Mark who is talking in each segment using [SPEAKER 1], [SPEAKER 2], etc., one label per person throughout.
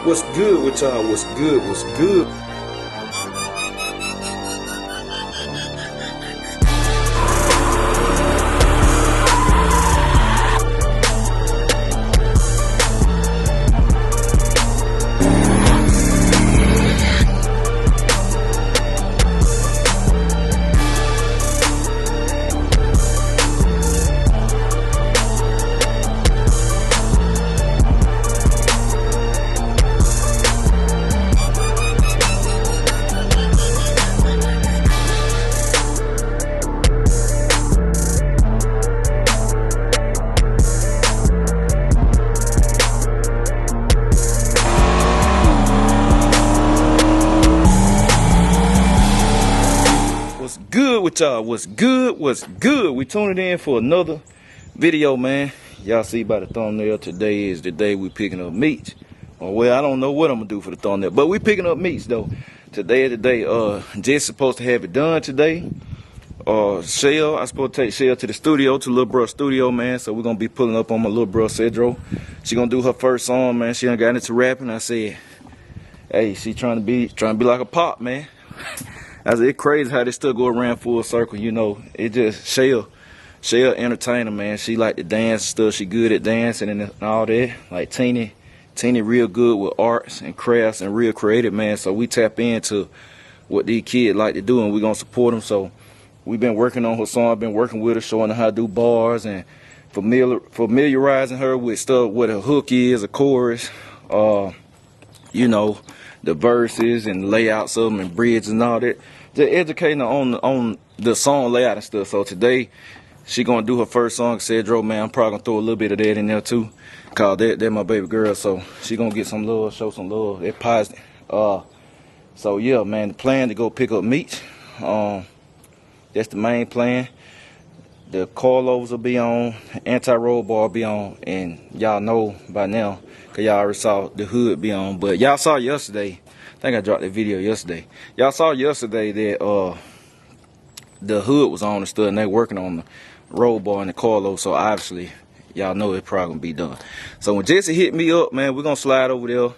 [SPEAKER 1] What's good with y'all? What's good? What's good? With y'all, what's good? What's good? We tuning in for another video, man. Y'all see by the thumbnail, today is the day we picking up Meech. Well, I don't know what I'm gonna do for the thumbnail, but we picking up Meech though. Today is the day. Jess supposed to have it done today. Shell, I supposed to take Shell to the studio, to little bro studio, man. So we're gonna be pulling up on my little bro Cedro. She gonna do her first song, man. She done got into rapping. I said, hey, she trying to be like a pop, man. I said, it's crazy how they still go around full circle, you know. It just, Shell entertainer, man. She like to dance and stuff. She good at dancing and all that. Like Teeny real good with arts and crafts and real creative, man. So we tap into what these kids like to do, and we gonna support them. So we've been working on her song. I've been working with her, showing her how to do bars and familiarizing her with stuff, what a hook is, a chorus, you know, the verses and layouts of them and bridges and all that. Just educating her on the song layout and stuff. So today she gonna do her first song, Cedro, man. I'm probably gonna throw a little bit of that in there too, cause they're my baby girl. So she gonna get some love, show some love. They're positive. So yeah, man, the plan to go pick up Meech. That's the main plan. The coilovers will be on, anti-roll bar will be on, and y'all know by now, cause y'all already saw the hood be on. But y'all saw yesterday, I think I dropped that video yesterday. Y'all saw yesterday that the hood was on and stuff, and they working on the roll bar and the coilover. So obviously, y'all know it's probably gonna be done. So when Jesse hit me up, man, we're gonna slide over there.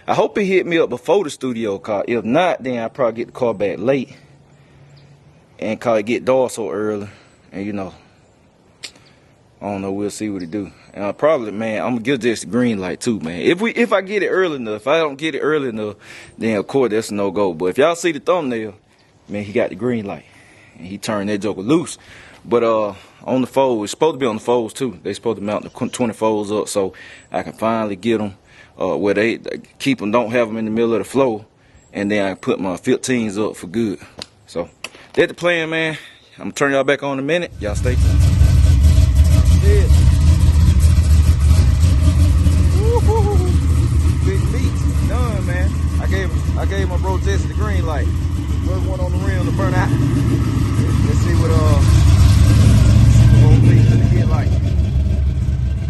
[SPEAKER 1] I hope he hit me up before the studio car. If not, then I probably get the car back late, and cause it get dark so early, and you know. I don't know, we'll see what he do. And probably, man, I'm gonna give this the green light too, man. If I get it early enough, if I don't get it early enough, then of course that's a no-go. But if y'all see the thumbnail, man, he got the green light. And he turned that joker loose. But on the fold, it's supposed to be on the folds too. They supposed to mount the 20 folds up so I can finally get them where they keep them, don't have them in the middle of the floor. And then I can put my 15s up for good. So that's the plan, man. I'm gonna turn y'all back on in a minute. Y'all stay tuned. Yeah. Big Meech, done, man. I gave my bro Jesse the green light. First one on the rim to burn out. Let's see what old Meech finna hit like.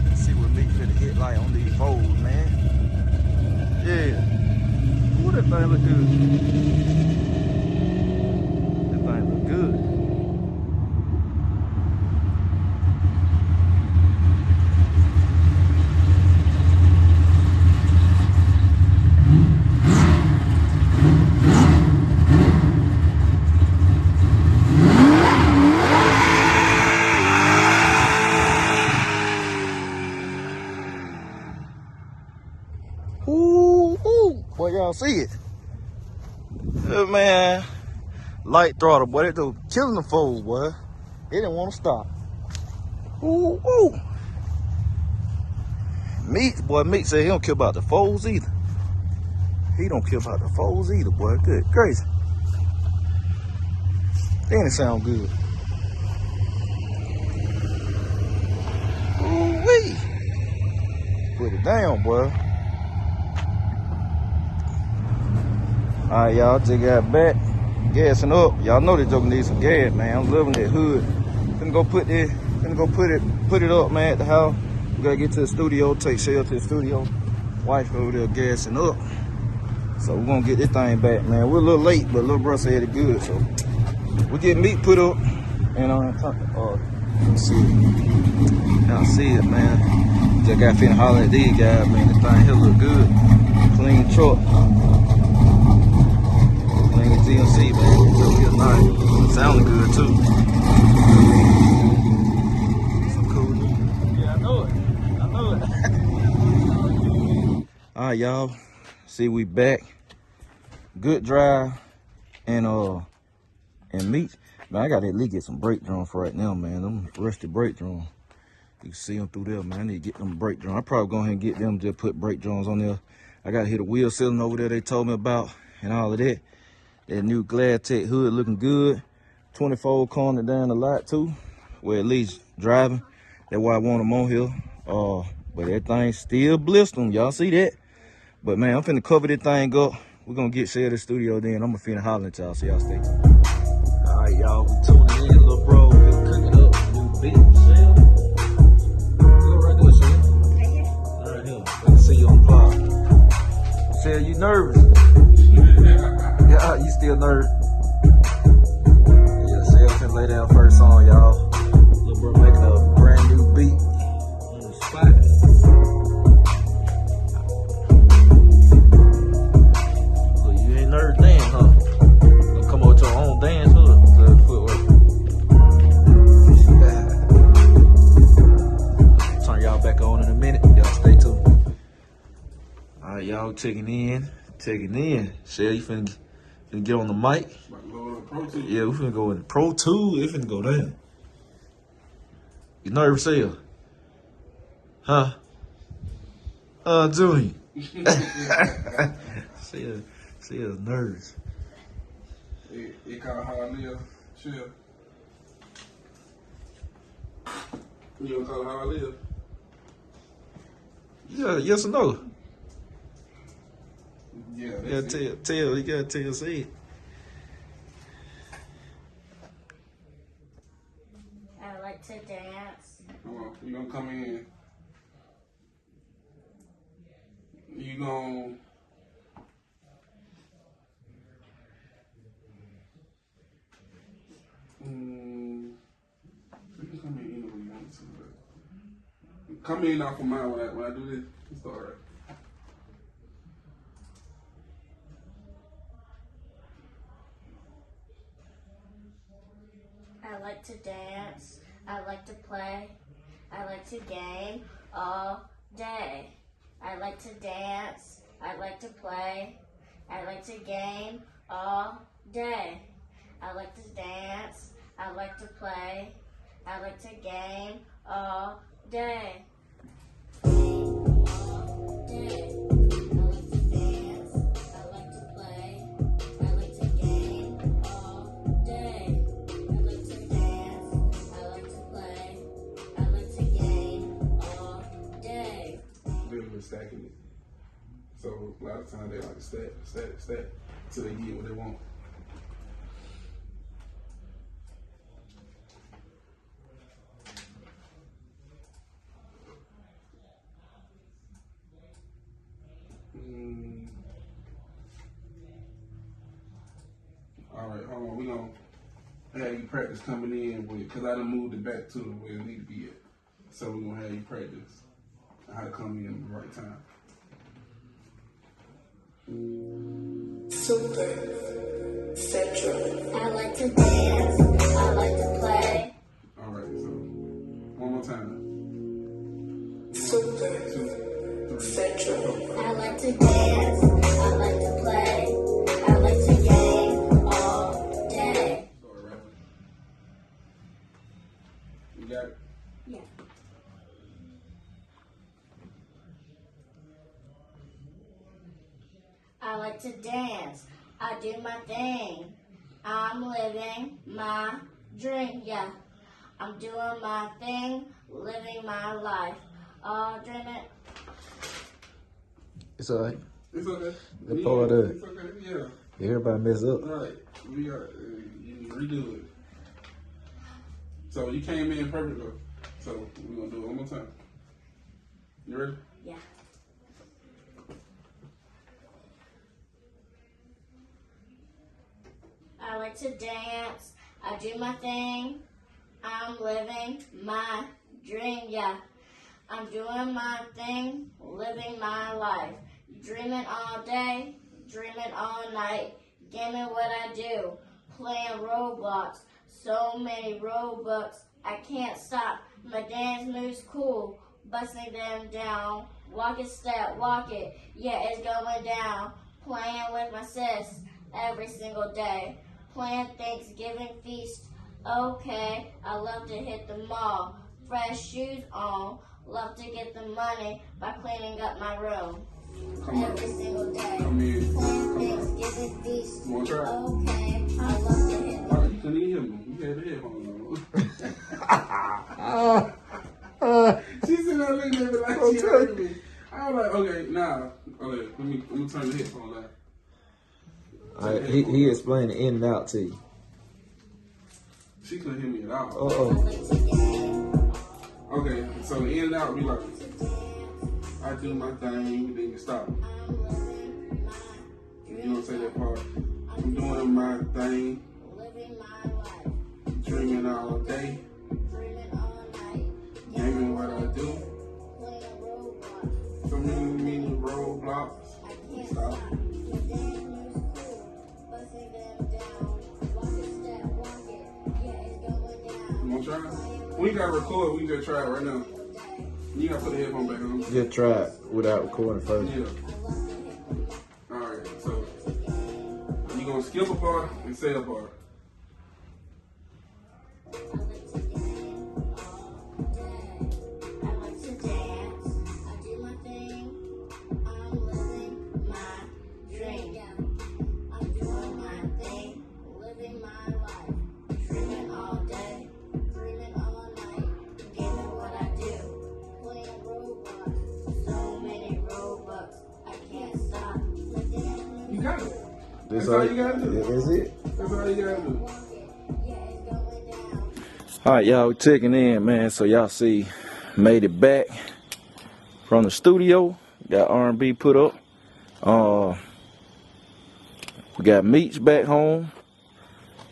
[SPEAKER 1] Let's see what Meech finna hit like on these folds, man. Yeah. Ooh, that thing look good. That thing look good. Boy, y'all see it. Man, light throttle, boy. They killing the fold, boy. They didn't want to stop. Ooh, ooh. Meech said he don't care about the folds either. He don't care about the folds either, boy. Good, crazy. Then it sound good. Ooh wee. Put it down, boy. Alright, y'all, just got back, gassing up. Y'all know that joke needs some gas, man. I'm loving that hood. Finna go put it up, man, at the house. We gotta get to the studio, take Shell to the studio. Wife over there gassing up. So we're gonna get this thing back, man. We're a little late, but little bro said it's good, so we get Meech put up, and let's see it. Y'all see it, man. Just got finna holler at these guys, man. This thing here look good. Clean truck. Clean TLC, man. It's real nice. Sounding good too. Some cool. Yeah, I know it. I know it. All right, y'all. See, we back. Good drive and Meech. Man, I gotta at least get some brake drums for right now, man. Them rusty brake drums. You can see them through there, man. I need to get them brake drums. I probably go ahead and get them, just put brake drums on there. I gotta hit a wheel sealing over there they told me about and all of that. That new GladTech hood looking good. 24 calming it down a lot too. Well, at least driving. That's why I want them on here. But that thing still blistering. Y'all see that? But man, I'm finna cover this thing up. We're gonna get Shell the studio then. I'm gonna finna holler at y'all, so y'all stay tuned. All right, y'all, we tuning in, little bro. We're cooking up new beat. Shell. Go right there, Shell. All right here. Let me see you on the vlog. Shell, you nervous? Yeah, you still nervous? Yeah, Shell finna lay down first song, y'all. Little bro making a brand new beat on the spot. Nerve dance, huh? Gonna come over to our own dance footwork. Turn y'all back on in a minute. Y'all stay tuned. Alright, y'all checking in. Shell, you finna get on the mic. Yeah, we finna go in Pro 2. It finna go down. You nervous, Shell? Huh? Junior. Shell's nervous.
[SPEAKER 2] It kind of how I live, Shell. You don't call it how I live?
[SPEAKER 1] Yeah, yes or no?
[SPEAKER 2] Yeah,
[SPEAKER 1] You gotta tell, say it.
[SPEAKER 3] I like to dance.
[SPEAKER 2] Come on, you gonna come in. You gonna... You can come in any way you want to, but come in off of mine when I do this. It's all right.
[SPEAKER 3] I like to dance. I like to play. I like to game all day. I like to dance. I like to play. I like to game all day. I like to dance. I like to play. I like to game all day. All day. I like to dance. I like to play. I like to game all day. I like to dance. I like to play. I like to game all day.
[SPEAKER 2] Literally stacking it. So a lot of times they like to stack till they get what they want. All right, hold on. We gonna have you practice coming in with, cause I done moved it back to where it need to be at. So we gonna have you practice how to come in at the right time.
[SPEAKER 3] Super Central. I like to dance. I like to play.
[SPEAKER 2] All right, so one more time.
[SPEAKER 3] Super
[SPEAKER 2] 2, 3.
[SPEAKER 3] Central. I like to dance. I like to play. I like to game all day.
[SPEAKER 2] Sorry, right? You got it?
[SPEAKER 3] Yeah. I like to dance. I do my thing. I'm living my dream. Yeah. I'm doing my thing, living my life. Oh, dream it.
[SPEAKER 1] It's alright.
[SPEAKER 2] It's okay.
[SPEAKER 1] That part of it.
[SPEAKER 2] It's okay, yeah.
[SPEAKER 1] Everybody mess up.
[SPEAKER 2] Right. We got you redo it. So you came in perfect though. So we're gonna do it one more time. You ready?
[SPEAKER 3] Yeah. I like to dance. I do my thing. I'm living my dream. Yeah. I'm doing my thing, living my life. dreaming all day, dreaming all night, gaming what I do, playing Roblox, so many Robux, I can't stop. My dance moves cool, busting them down, walk it, step, walk it, yeah, it's going down, playing with my sis every single day, playing Thanksgiving feast, okay, I love to hit the mall, fresh shoes on, love to get the money by cleaning up my room. Every single day. Thanksgiving feast.
[SPEAKER 2] You want to try?
[SPEAKER 3] Okay, I love to hit
[SPEAKER 2] All right, you couldn't even hear me. You had the headphones on. She said I looked at me like she heard me. I was like, okay, nah. Okay, let me turn the headphones on.
[SPEAKER 4] All right, he explained the in and out to you.
[SPEAKER 2] She couldn't hear me at all.
[SPEAKER 4] Uh-oh.
[SPEAKER 2] Okay, so the in and out be like, I do my thing, then you stop. You don't say that part. I'm doing my thing,
[SPEAKER 3] living my life,
[SPEAKER 2] dreaming all day,
[SPEAKER 3] dreaming all night,
[SPEAKER 2] gaming what I do.
[SPEAKER 3] playing Roblox,
[SPEAKER 2] So many roadblocks.
[SPEAKER 3] I can't
[SPEAKER 2] Stop.
[SPEAKER 3] stop. My dance moves cool, busting them down, walk it, step, walk it, yeah, it's going down.
[SPEAKER 2] You want to try? We gotta record, we can just try it right now. You gotta put the headphone back on.
[SPEAKER 4] Just try it without recording first.
[SPEAKER 2] Yeah. Alright, so you gonna skip a part and say a part.
[SPEAKER 3] I like to dance, I do my thing, I'm living my dream. I'm doing my thing, living my life, dreaming all day, dreaming all night, gaming what I do, playing Roblox, so many Robux, I can't stop. My dance
[SPEAKER 2] You got it.
[SPEAKER 4] That's
[SPEAKER 2] all you gotta do.
[SPEAKER 4] That's it.
[SPEAKER 2] That's all you gotta do.
[SPEAKER 3] yeah, it's going down.
[SPEAKER 1] All right, y'all, we checking in, man. So y'all see, made it back from the studio. Got R&B put up. We got Meech back home.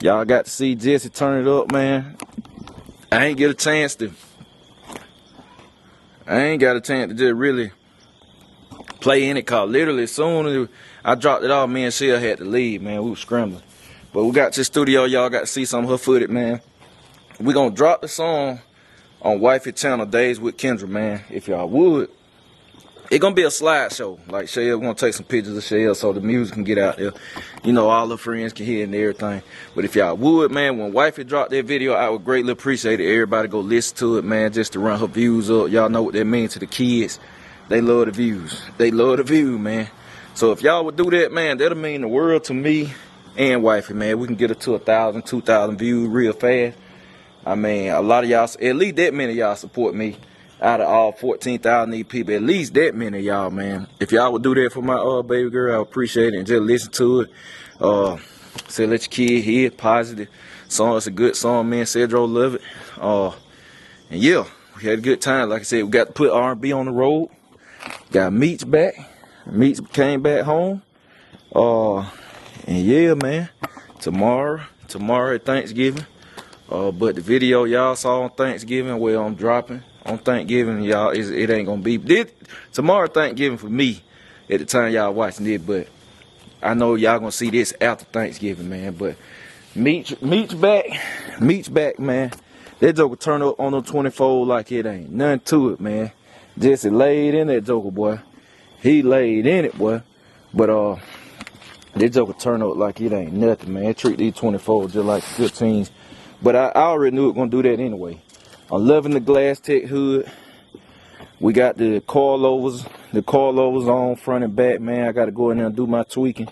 [SPEAKER 1] Y'all got to see Jesse turn it up, man. I ain't got a chance to just really play in it, cause literally as soon as I dropped it off, me and Shell had to leave, man. We was scrambling. But we got to the studio, y'all got to see some of her footage, man. We gonna drop the song on Wifey channel, Days with Kendra, man. If y'all would, it gonna be a slideshow. Like Shell, we gonna take some pictures of Shell so the music can get out there. You know, all her friends can hear it and everything. But if y'all would, man, when Wifey drop that video, I would greatly appreciate it. Everybody go listen to it, man, just to run her views up. Y'all know what that means to the kids. They love the views. They love the view, man. So if y'all would do that, man, that'll mean the world to me and Wifey, man. We can get her to 1,000, 2,000 views real fast. I mean, a lot of y'all, at least that many of y'all support me out of all 14,000 of these people. At least that many of y'all, man. If y'all would do that for my baby girl, I would appreciate it. And just listen to it. Say, let your kid hear it. Positive song. It's a good song, man. Cedro love it. And yeah, we had a good time. Like I said, we got to put R&B on the road. Got Meech back. Meech came back home. And yeah, man. Tomorrow at Thanksgiving. But the video y'all saw on Thanksgiving, well, I'm dropping on Thanksgiving, y'all, it ain't gonna be tomorrow Thanksgiving for me at the time y'all watching it, but I know y'all gonna see this after Thanksgiving, man. But Meech back, man. That joker turn up on the 24 like it ain't nothing to it, man. Jesse laid in that joker, boy. He laid in it, boy. But that joker turn up like it ain't nothing, man. Treat these 24 just like good teams. But I already knew it gonna do that anyway. I'm loving the glass tech hood. We got the coilovers on front and back, man. I gotta go in there and do my tweaking.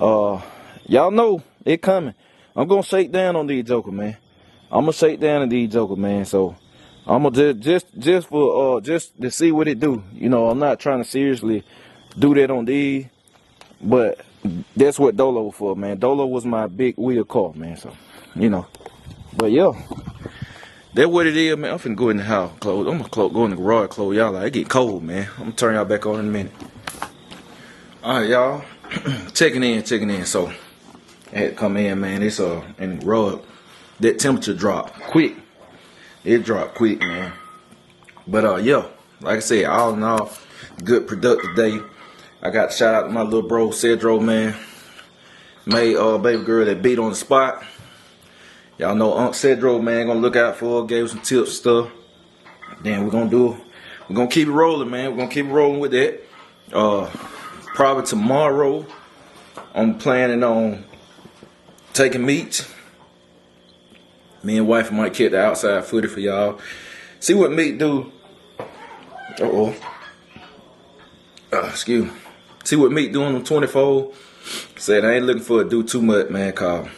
[SPEAKER 1] Y'all know it coming. I'm gonna shake down on these joker, man. I'm gonna shake down on these joker, man. So I'm gonna just to see what it do. You know, I'm not trying to seriously do that on these, but that's what Dolo was for, man. Dolo was my big wheel car, man. So, you know. But yeah, that's what it is, man. I'm finna go in the house, close. I'm gonna go in the garage, close y'all out. It get cold, man. I'm gonna turn y'all back on in a minute. All right, y'all. checking in. So I had to come in, man. It's in the rug. That temperature dropped quick. It dropped quick, man. But yeah, like I said, all in all, good productive day. I got to shout out to my little bro, Cedro, man. Made baby girl that beat on the spot. Y'all know Unc Cedro, man, gonna look out for her, gave her some tips and stuff. Then we're gonna keep it rolling, man. We're gonna keep it rolling with that. Probably tomorrow, I'm planning on taking Meech. Me and wife might catch the outside footage for y'all. See what Meech do. Excuse me. See what Meech doing on 24. Said I ain't looking for it to do too much, man, cause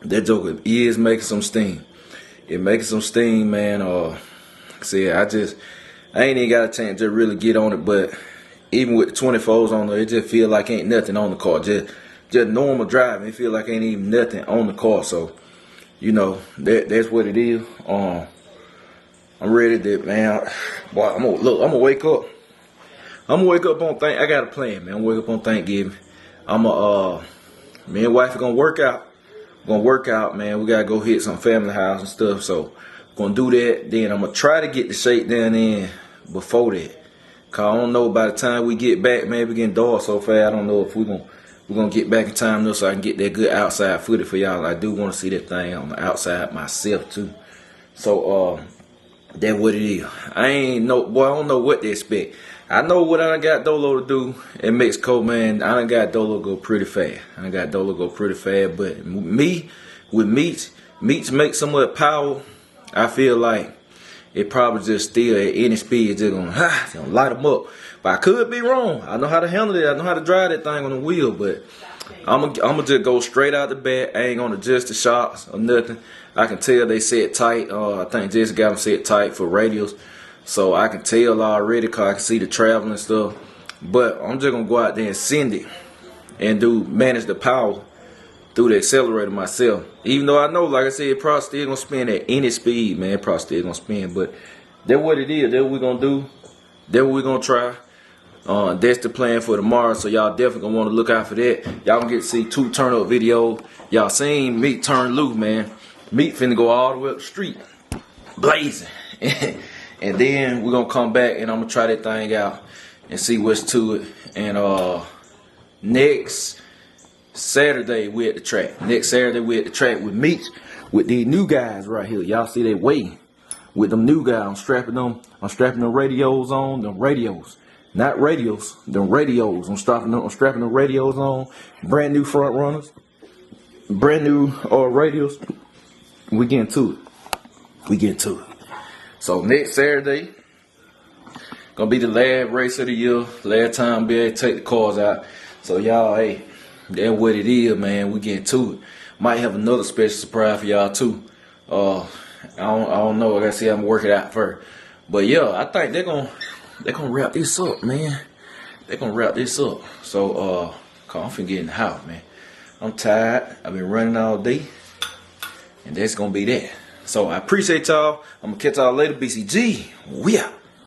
[SPEAKER 1] that joker is making some steam. It making some steam, man. See, I ain't even got a chance to really get on it, but even with the 24s on there, it just feel like ain't nothing on the car. Just normal driving, it feel like ain't even nothing on the car. So, you know, that's what it is. I'm ready to, man. Boy, I'm gonna wake up. I'm gonna wake up on I got a plan, man. I'm gonna wake up on Thanksgiving. Me and wife are gonna work out. Gonna work out, man. We gotta go hit some family house and stuff. So, gonna do that. Then I'm gonna try to get the shakedown in before that. Cause I don't know, by the time we get back, man, we getting dark so fast. I don't know if we're gonna get back in time though, so I can get that good outside footage for y'all. I do want to see that thing on the outside myself too. So that's what it is. I don't know what to expect. I know what I done got Dolo to do in Mexico, man. I done got Dolo go pretty fast. But me, with Meech makes so much power, I feel like it probably just still at any speed, it's just gonna light them up. But I could be wrong. I know how to handle it. I know how to drive that thing on the wheel. But I'm gonna just go straight out the bat. I ain't gonna adjust the shocks or nothing. I can tell they set tight. I think Jesse got them set tight for radials. So I can tell already because I can see the travel and stuff. But I'm just going to go out there and send it and manage the power through the accelerator myself. Even though I know, like I said, it probably still going to spin at any speed, man. It probably still going to spin. But that's what it is. That's what we're going to do. That's what we're going to try. That's the plan for tomorrow. So y'all definitely going to want to look out for that. Y'all going to get to see 2 turn-up videos. Y'all seen Meech turn loose, man. Meech finna go all the way up the street. Blazing. And then we're going to come back and I'm going to try that thing out and see what's to it. And next Saturday, we at the track. Next Saturday, we at the track with Meech, with these new guys right here. Y'all see they waiting with them new guys. I'm strapping them radios on, them radios. Not radios, them radios. I'm strapping the radios on. Brand new front runners. Brand new radios. We getting to it. So next Saturday, gonna be the last race of the year. Last time be able to take the cars out. So y'all, hey, that's what it is, man. We getting to it. Might have another special surprise for y'all too. I don't know. I gotta see how I'm working out first. But yeah, I think they're gonna wrap this up, man. They're gonna wrap this up. So cause I'm finna get in the house, man. I'm tired. I've been running all day, and that's gonna be that. So I appreciate y'all. I'm gonna catch y'all later. BCG, we out.